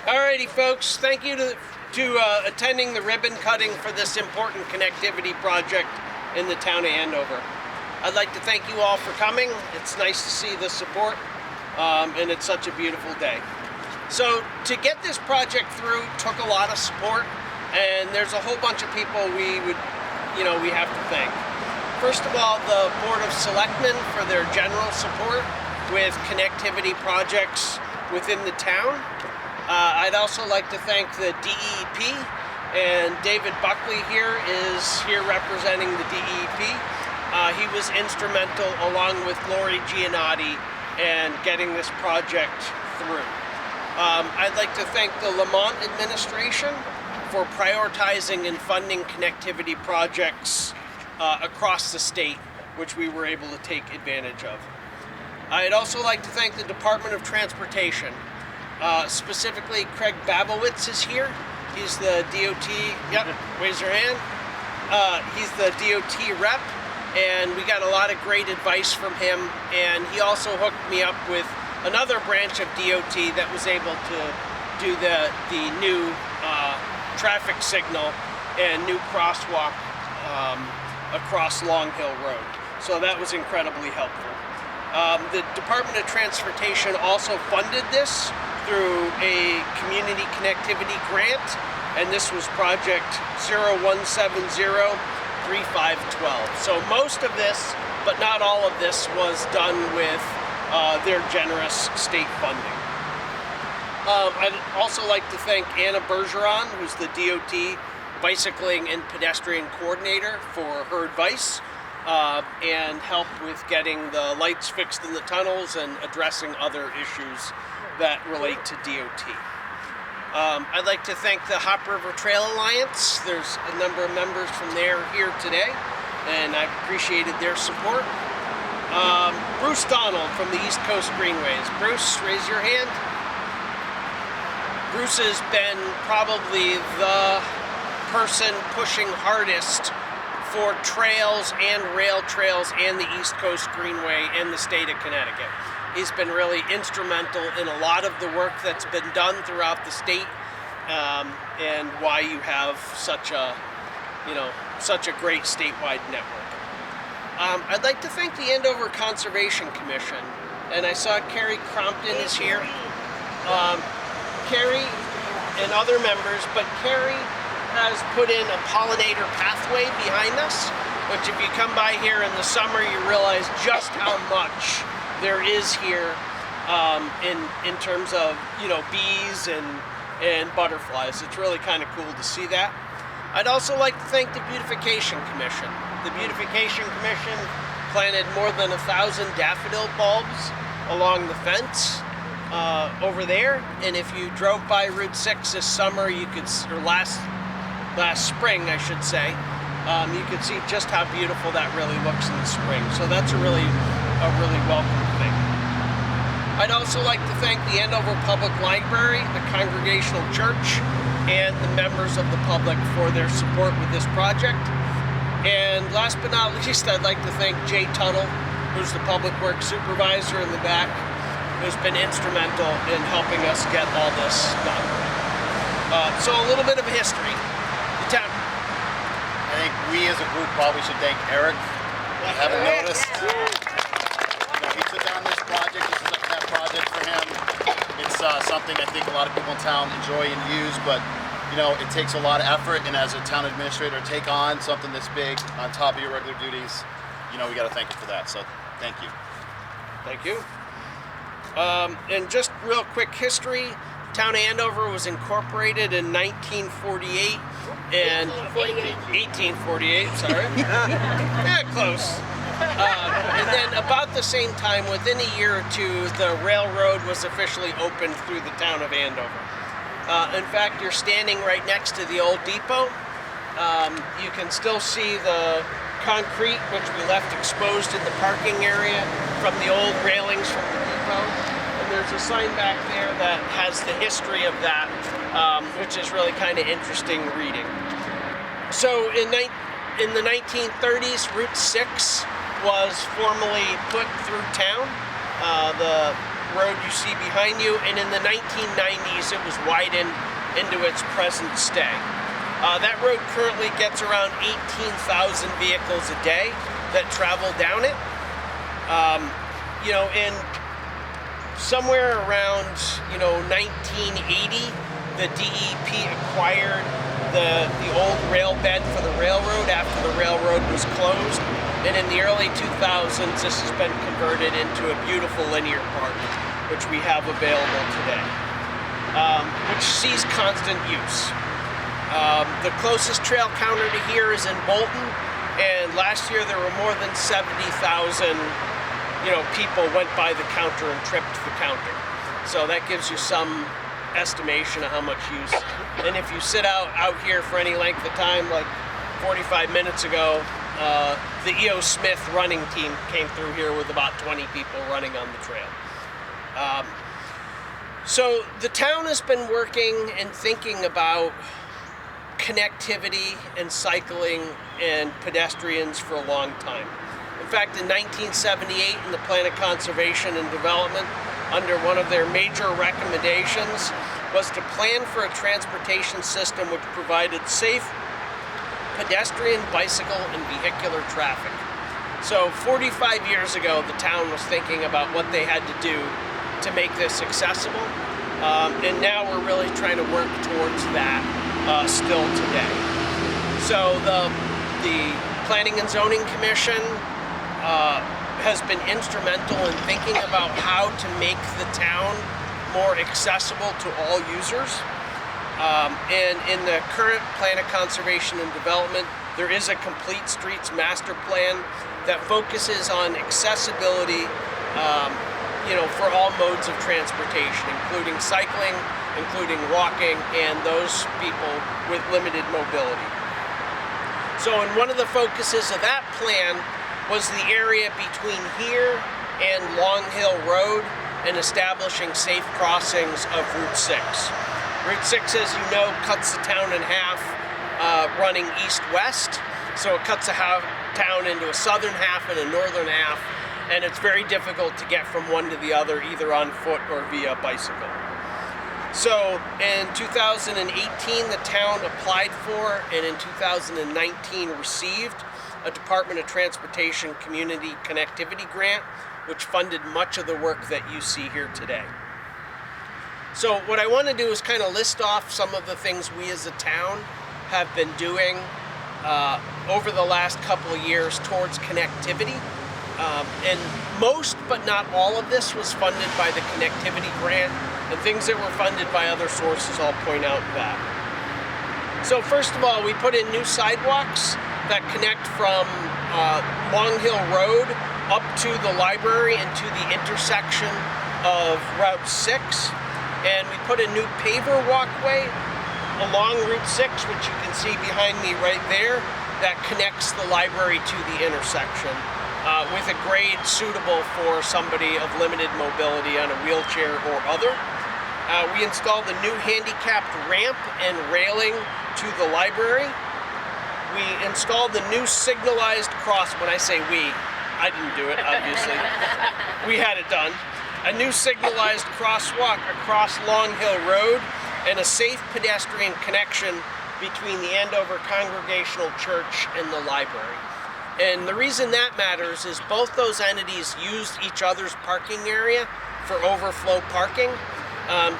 Alrighty, folks. Thank you to attending the ribbon cutting for this important connectivity project in the town of Andover. I'd like to thank you all for coming. It's nice to see the support, and it's such a beautiful day. So to get this project through took a lot of support, and there's a whole bunch of people we have to thank. First of all, the Board of Selectmen for their general support with connectivity projects within the town. I'd also like to thank the DEP, and David Buckley is here representing the DEP. He was instrumental, along with Lori Giannotti, in getting this project through. I'd like to thank the Lamont administration for prioritizing and funding connectivity projects across the state, which we were able to take advantage of. I'd also like to thank the Department of Transportation. Specifically, Craig Babowitz is here. He's the DOT, raise your hand. He's the DOT rep, and we got a lot of great advice from him, and he also hooked me up with another branch of DOT that was able to do the new traffic signal and new crosswalk across Long Hill Road. So that was incredibly helpful. The Department of Transportation also funded this through a community connectivity grant, and this was project 01703512. So most of this, but not all of this, was done with their generous state funding. I'd also like to thank Anna Bergeron, who's the DOT bicycling and pedestrian coordinator, for her advice and help with getting the lights fixed in the tunnels and addressing other issues that relate to DOT. I'd like to thank the Hop River Trail Alliance. There's a number of members from there here today, and I've appreciated their support. Bruce Donald from the East Coast Greenways. Bruce, raise your hand. Bruce has been probably the person pushing hardest for trails and rail trails and the East Coast Greenway in the state of Connecticut. He's been really instrumental in a lot of the work that's been done throughout the state, and why you have such a great statewide network. I'd like to thank the Andover Conservation Commission, and I saw Carrie Crompton is here. Carrie and other members, but Carrie has put in a pollinator pathway behind us, which if you come by here in the summer, you realize just how much there is here in terms of bees and butterflies. It's really kind of cool to see that. I'd also like to thank the Beautification Commission. The Beautification Commission planted more than 1,000 daffodil bulbs along the fence over there, and if you drove by Route 6 this summer, you could, or last spring I should say, you could see just how beautiful that really looks in the spring. So that's a really welcome thing. I'd also like to thank the Andover Public Library, the Congregational Church, and the members of the public for their support with this project. And last but not least, I'd like to thank Jay Tuttle, who's the Public Works Supervisor in the back, who's been instrumental in helping us get all this done. So a little bit of history. The town. I think we as a group probably should thank Eric. We haven't noticed. He took on this project. This is a pet project for him. It's something I think a lot of people in town enjoy and use, but it takes a lot of effort, and as a town administrator, take on something this big on top of your regular duties, we got to thank you for that. So thank you. Thank you. And just real quick history, town of Andover was incorporated in 1948 and 1848, sorry. Yeah, close. And then about the same time, within a year or two, the railroad was officially opened through the town of Andover. In fact, you're standing right next to the old depot. You can still see the concrete, which we left exposed in the parking area from the old railings from the depot. And there's a sign back there that has the history of that, which is really kind of interesting reading. So in the 1930s, Route 6 was formally put through town. The road you see behind you, and in the 1990s it was widened into its present stay. That road currently gets around 18,000 vehicles a day that travel down it. In somewhere around 1980, the DEP acquired the old rail bed for the railroad after the railroad was closed, and in the early 2000s this has been converted into a beautiful linear park, which we have available today, which sees constant use. The closest trail counter to here is in Bolton, and last year there were more than 70,000 people went by the counter and tripped the counter. So that gives you some estimation of how much use. And if you sit out here for any length of time, like 45 minutes ago, the E.O. Smith running team came through here with about 20 people running on the trail. So the town has been working and thinking about connectivity and cycling and pedestrians for a long time. In fact, in 1978, in the Plan of Conservation and Development, under one of their major recommendations was to plan for a transportation system which provided safe pedestrian, bicycle, and vehicular traffic. So 45 years ago, the town was thinking about what they had to do to make this accessible, and now we're really trying to work towards that still today. So the Planning and Zoning Commission has been instrumental in thinking about how to make the town more accessible to all users. And in the current Plan of Conservation and Development, there is a complete streets master plan that focuses on accessibility, for all modes of transportation, including cycling, including walking, and those people with limited mobility. So, one of the focuses of that plan was the area between here and Long Hill Road and establishing safe crossings of Route 6. Route 6, as you know, cuts the town in half, running east-west. So it cuts the town into a southern half and a northern half, and it's very difficult to get from one to the other, either on foot or via bicycle. So in 2018, the town applied for, and in 2019 received, a Department of Transportation Community Connectivity Grant, which funded much of the work that you see here today. So what I want to do is kind of list off some of the things we as a town have been doing over the last couple of years towards connectivity. And most, but not all of this was funded by the Connectivity Grant, and things that were funded by other sources, I'll point out that. So first of all, we put in new sidewalks that connect from Long Hill Road up to the library and to the intersection of Route 6. And we put a new paver walkway along Route 6, which you can see behind me right there, that connects the library to the intersection with a grade suitable for somebody of limited mobility on a wheelchair or other. We installed a new handicapped ramp and railing to the library. We installed the new signalized cross. When I say we, I didn't do it, obviously. We had it done. A new signalized crosswalk across Long Hill Road and a safe pedestrian connection between the Andover Congregational Church and the library. And the reason that matters is both those entities used each other's parking area for overflow parking.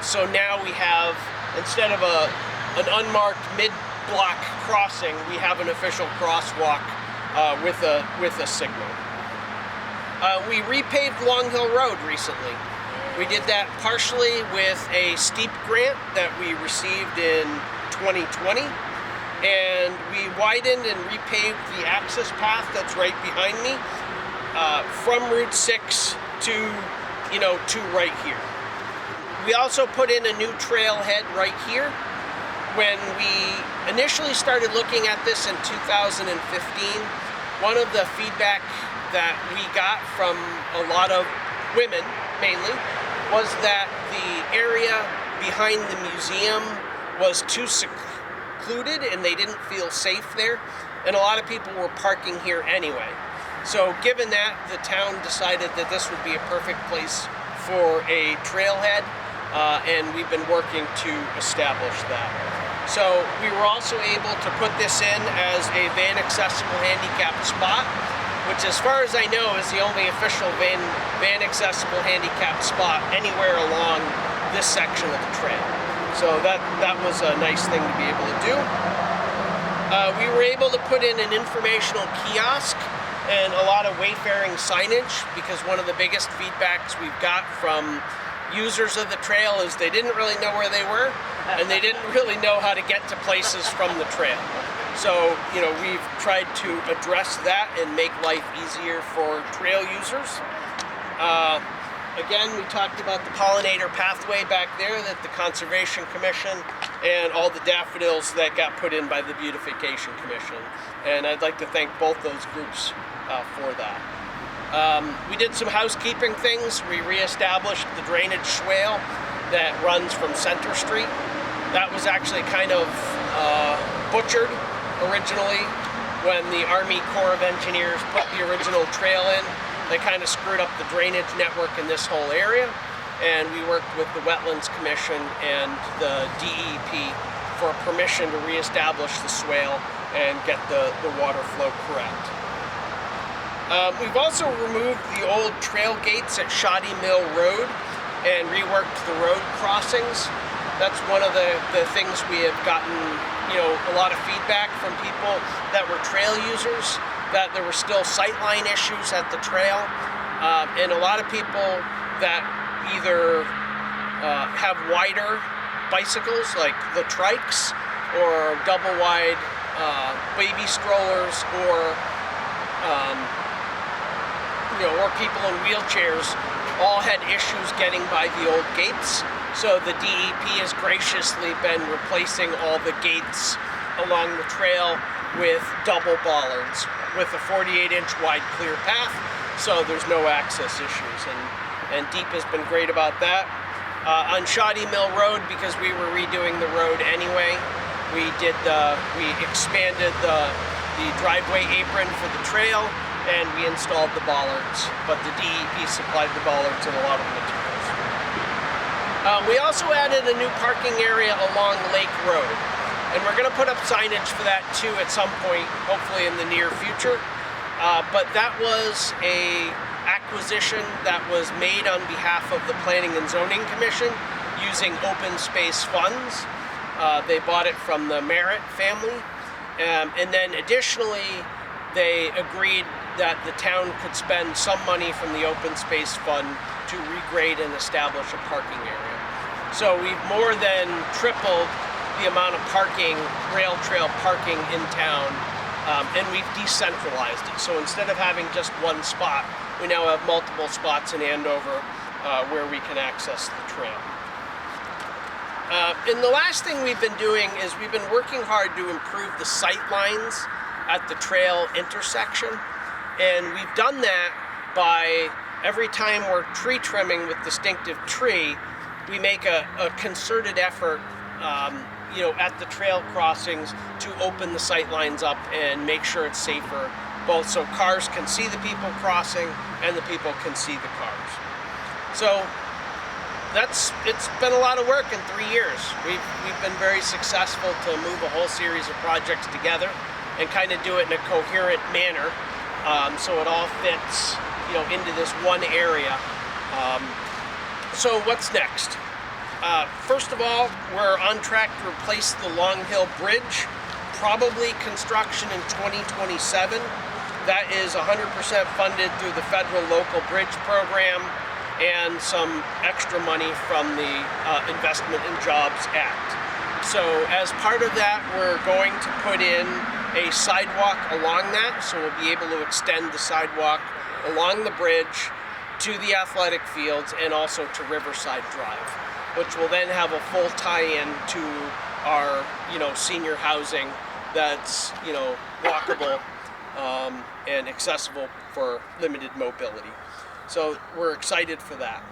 So now we have, instead of an unmarked mid-block crossing, we have an official crosswalk with a signal. We repaved Long Hill Road recently. We did that partially with a steep grant that we received in 2020, and we widened and repaved the access path that's right behind me from Route 6 to right here. We also put in a new trailhead right here. When we initially started looking at this in 2015, one of the feedback that we got from a lot of women, mainly, was that the area behind the museum was too secluded and they didn't feel safe there, and a lot of people were parking here anyway. So given that, the town decided that this would be a perfect place for a trailhead, and we've been working to establish that. So we were also able to put this in as a van accessible handicapped spot, which as far as I know is the only official van accessible handicapped spot anywhere along this section of the trail. So that was a nice thing to be able to do. We were able to put in an informational kiosk and a lot of wayfaring signage, because one of the biggest feedbacks we've got from users of the trail is they didn't really know where they were, and they didn't really know how to get to places from the trail. So, you know, we've tried to address that and make life easier for trail users. Again, we talked about the pollinator pathway back there that the Conservation Commission and all the daffodils that got put in by the Beautification Commission. And I'd like to thank both those groups for that. We did some housekeeping things. We reestablished the drainage swale that runs from Center Street. That was actually kind of butchered originally when the Army Corps of Engineers put the original trail in. They kind of screwed up the drainage network in this whole area, and we worked with the Wetlands Commission and the DEP for permission to reestablish the swale and get the water flow correct. We've also removed the old trail gates at Shoddy Mill Road and reworked the road crossings. That's one of the things we have gotten, you know, a lot of feedback from people that were trail users, that there were still sightline issues at the trail, and a lot of people that either have wider bicycles like the trikes or double wide baby strollers, or you know, or people in wheelchairs, all had issues getting by the old gates. So the DEP has graciously been replacing all the gates along the trail with double bollards with a 48-inch wide clear path, so there's no access issues, and DEP has been great about that. On Shoddy Mill Road, because we were redoing the road anyway, we expanded the driveway apron for the trail, and we installed the bollards, but the DEP supplied the bollards and a lot of the materials. We also added a new parking area along Lake Road, and we're going to put up signage for that too at some point, hopefully in the near future. But that was a acquisition that was made on behalf of the Planning and Zoning Commission using open space funds. They bought it from the Merritt family, and then additionally they agreed that the town could spend some money from the open space fund to regrade and establish a parking area. So we've more than tripled the amount of parking, rail trail parking in town, and we've decentralized it. So instead of having just one spot, we now have multiple spots in Andover where we can access the trail. And the last thing we've been doing is we've been working hard to improve the sight lines at the trail intersection. And we've done that by every time we're tree trimming with distinctive tree, we make a concerted effort you know, at the trail crossings to open the sight lines up and make sure it's safer, both so cars can see the people crossing and the people can see the cars. So it's been a lot of work in 3 years. We've been very successful to move a whole series of projects together and kind of do it in a coherent manner, so it all fits, you know, into this one area. So what's next? First of all, we're on track to replace the Long Hill Bridge, probably construction in 2027. That is 100% funded through the federal local bridge program and some extra money from the Investment in Jobs Act. So as part of that, we're going to put in a sidewalk along that, so we'll be able to extend the sidewalk along the bridge to the athletic fields and also to Riverside Drive, which will then have a full tie-in to our, you know, senior housing that's, you know, walkable and accessible for limited mobility. So we're excited for that.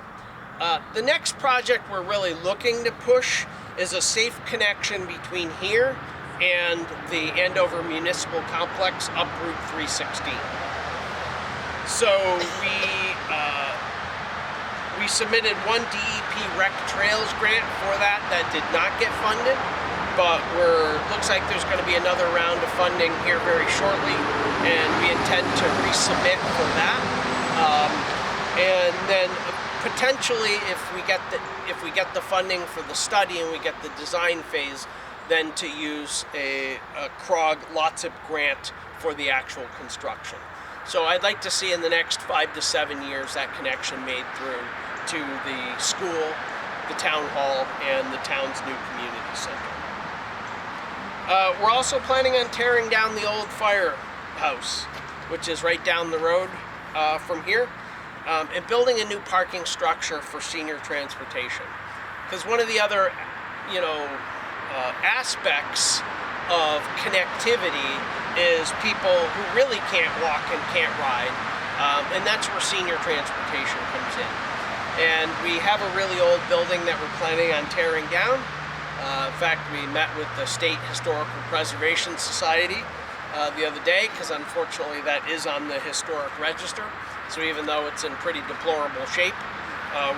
The next project we're really looking to push is a safe connection between here and the Andover Municipal Complex up Route 316. So We submitted one DEP Rec Trails grant for that did not get funded, but looks like there's going to be another round of funding here very shortly, and we intend to resubmit for that. And then potentially, if we get the funding for the study and we get the design phase, then to use a CROG LOTSIP grant for the actual construction. So I'd like to see in the next 5 to 7 years that connection made through to the school, the town hall, and the town's new community center. We're also planning on tearing down the old firehouse, which is right down the road from here, and building a new parking structure for senior transportation. Because one of the other, aspects of connectivity is people who really can't walk and can't ride, and that's where senior transportation comes in. And we have a really old building that we're planning on tearing down. In fact, we met with the State Historical Preservation Society the other day, because unfortunately that is on the historic register. So even though it's in pretty deplorable shape,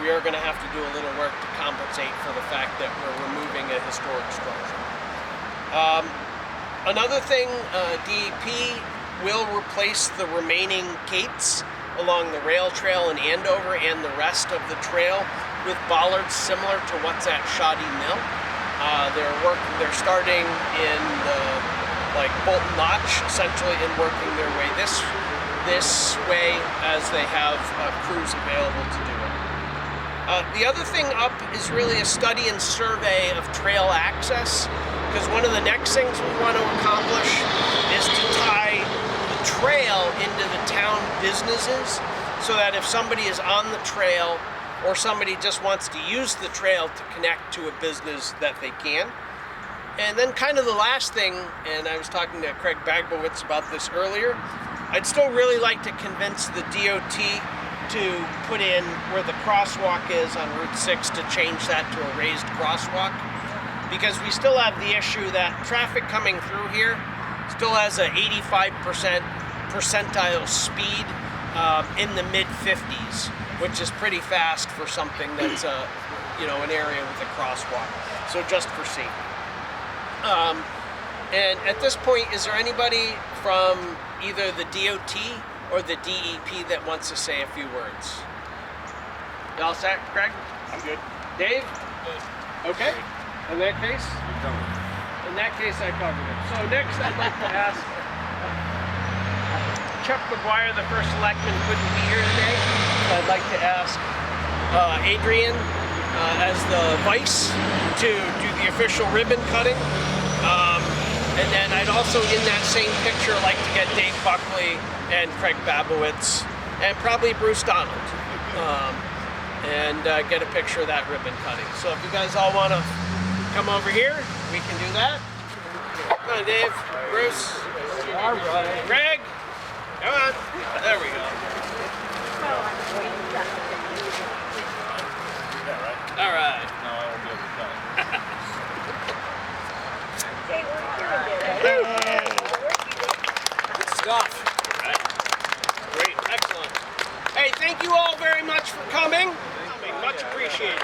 we are going to have to do a little work to compensate for the fact that we're removing a historic structure. Another thing, DEP will replace the remaining gates along the rail trail in Andover and the rest of the trail with bollards similar to what's at Shoddy Mill. They're starting in the Bolton Notch, essentially, and working their way this way as they have crews available to do it. The other thing up is really a study and survey of trail access, because one of the next things we want to accomplish is to tie the trail into the town businesses, so that if somebody is on the trail or somebody just wants to use the trail to connect to a business, that they can. And then kind of the last thing, and I was talking to Craig Bagbowitz about this earlier, I'd still really like to convince the DOT to put in where the crosswalk is on Route 6 to change that to a raised crosswalk, because we still have the issue that traffic coming through here still has a 85% percentile speed in the mid-50s, which is pretty fast for something that's an area with a crosswalk. So just for safety. And at this point, is there anybody from either the DOT or the DEP that wants to say a few words? You all set, Craig? I'm good. Dave? Good. Okay. In that case? In that case, I covered it. So next, I'd like to ask Chuck McGuire, the first selectman, couldn't be here today. So I'd like to ask Adrian as the vice to do the official ribbon cutting. And then I'd also, in that same picture, like to get Dave Buckley and Craig Bagbowitz and probably Bruce Donald and get a picture of that ribbon cutting. So if you guys all want to come over here, we can do that. Come on, Dave, Bruce. All right. Greg, come on. There we go. All right. No, I won't be able to cut it. Good stuff. Right. Great, excellent. Hey, thank you all very much for coming. Much appreciated.